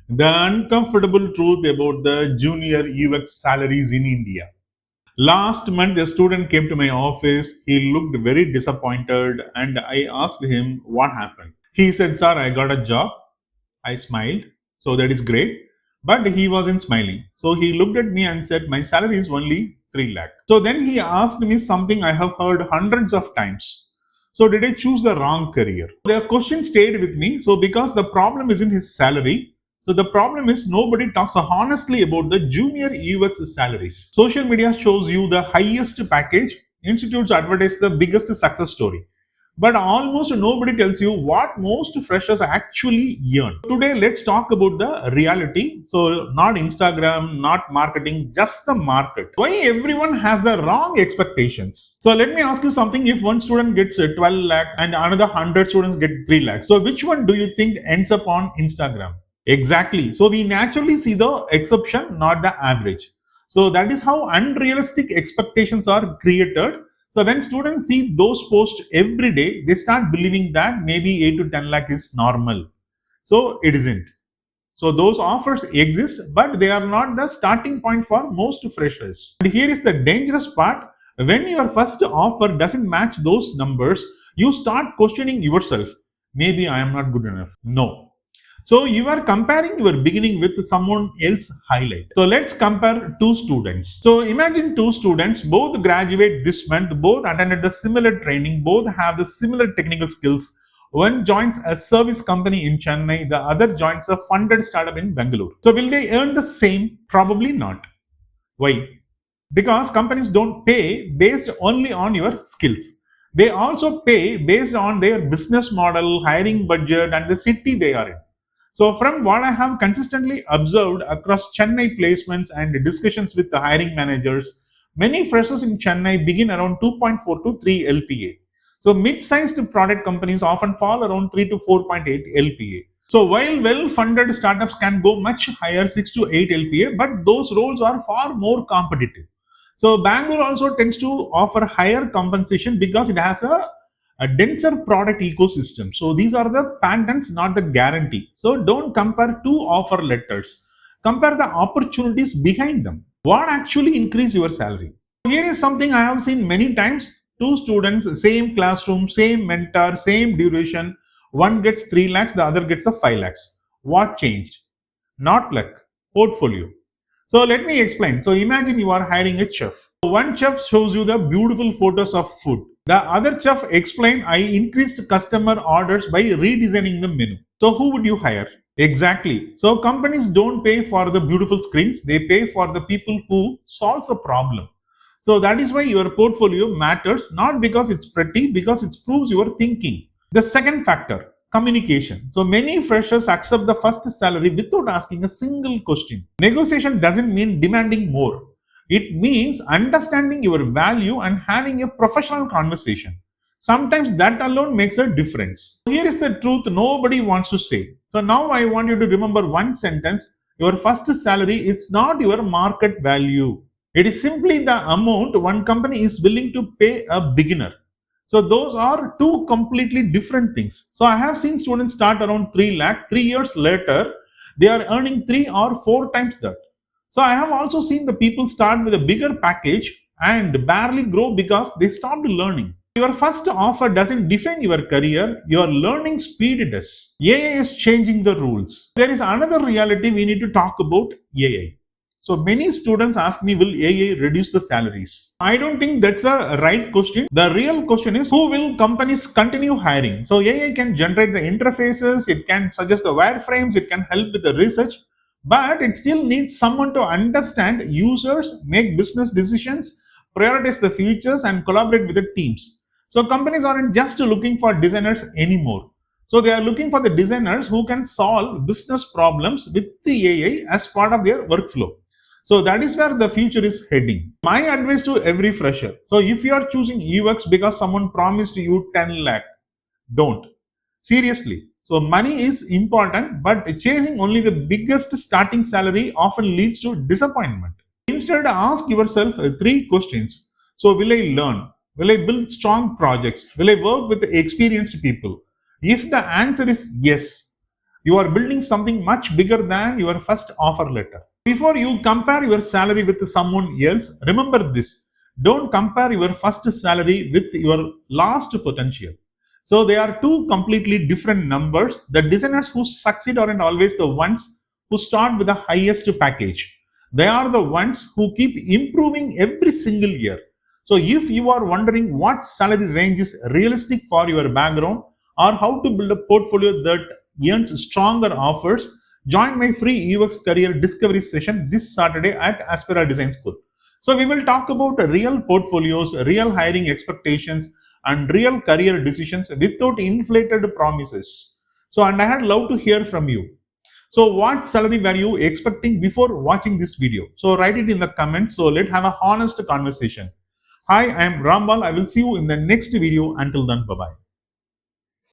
The uncomfortable truth about the junior UX salaries in India. Last month, a student came to my office. He looked very disappointed, and I asked him what happened. He said, "Sir, I got a job." I smiled. So that is great. But he wasn't smiling. So he looked at me and said, "My salary is only 3 lakh." So then he asked me something I have heard hundreds of times. So did I choose the wrong career? The question stayed with me. So because the problem isn't his salary. So the problem is nobody talks honestly about the junior UX salaries. Social media shows you the highest package. Institutes advertise the biggest success story, but almost nobody tells you what most freshers actually earn. Today, let's talk about the reality. So, not Instagram, not marketing, just the market. Why everyone has the wrong expectations. So, let me ask you something. If one student gets 12 lakh and another 100 students get 3 lakh, so which one do you think ends up on Instagram? Exactly. So, we naturally see the exception, not the average. So, that is how unrealistic expectations are created. So when students see those posts every day, they start believing that maybe 8 to 10 lakh is normal. So it isn't. So those offers exist, but they are not the starting point for most freshers. And here is the dangerous part. When your first offer doesn't match those numbers, you start questioning yourself. Maybe I am not good enough. No. So you are comparing your beginning with someone else's highlight. So let's compare two students. So imagine two students, both graduate this month, both attended the similar training, both have the similar technical skills. One joins a service company in Chennai, the other joins a funded startup in Bangalore. So will they earn the same? Probably not. Why? Because companies don't pay based only on your skills. They also pay based on their business model, hiring budget, and the city they are in. So, from what I have consistently observed across Chennai placements and discussions with the hiring managers, many freshers in Chennai begin around 2.4 to 3 LPA. So, mid sized product companies often fall around 3 to 4.8 LPA. So, while well funded startups can go much higher, 6 to 8 LPA, but those roles are far more competitive. So, Bangalore also tends to offer higher compensation because it has a denser product ecosystem. So these are the patents, not the guarantee. So don't compare two offer letters. Compare the opportunities behind them. What actually increase your salary? Here is something I have seen many times. Two students, same classroom, same mentor, same duration. One gets 3 lakhs, the other gets a 5 lakhs. What changed? Not luck, portfolio. So let me explain. So imagine you are hiring a chef. So one chef shows you the beautiful photos of food. The other chef explained, I increased customer orders by redesigning the menu. So who would you hire? Exactly. So companies don't pay for the beautiful screens, they pay for the people who solves a problem. So that is why your portfolio matters, not because it's pretty, because it proves your thinking. The second factor, communication. So many freshers accept the first salary without asking a single question. Negotiation doesn't mean demanding more. It means understanding your value and having a professional conversation. Sometimes that alone makes a difference. Here is the truth nobody wants to say. So now I want you to remember one sentence. Your first salary is not your market value. It is simply the amount one company is willing to pay a beginner. So those are two completely different things. So I have seen students start around 3 lakh, 3 years later, they are earning 3 or 4 times that. So I have also seen the people start with a bigger package and barely grow because they stopped learning. Your first offer doesn't define your career, your learning speed does. AI is changing the rules. There is another reality we need to talk about: AI. So many students ask me, will AI reduce the salaries? I don't think that's the right question. The real question is, who will companies continue hiring? So AI can generate the interfaces, it can suggest the wireframes, it can help with the research, but it still needs someone to understand users, make business decisions, prioritize the features, and collaborate with the teams. So companies aren't just looking for designers anymore. So they are looking for the designers who can solve business problems with the AI as part of their workflow. So that is where the future is heading. My advice to every fresher. So if you are choosing UX because someone promised you 10 lakh, don't. Seriously. So money is important, but chasing only the biggest starting salary often leads to disappointment. Instead, ask yourself three questions. So will I learn? Will I build strong projects? Will I work with experienced people? If the answer is yes, You are building something much bigger than your first offer letter. Before you compare your salary with someone else, remember this. Don't compare your first salary with your last potential. So they are two completely different numbers. The designers who succeed aren't always the ones who start with the highest package. They are the ones who keep improving every single year. So if you are wondering what salary range is realistic for your background or how to build a portfolio that earns stronger offers, join my free UX career discovery session this Saturday at Aspira Design School. So we will talk about real portfolios, real hiring expectations, and real career decisions without inflated promises. So, and I had love to hear from you. So, what salary were you expecting before watching this video? So, write it in the comments. So, let's have a honest conversation. Hi, I am Rambal. I will see you in the next video. Until then, bye bye.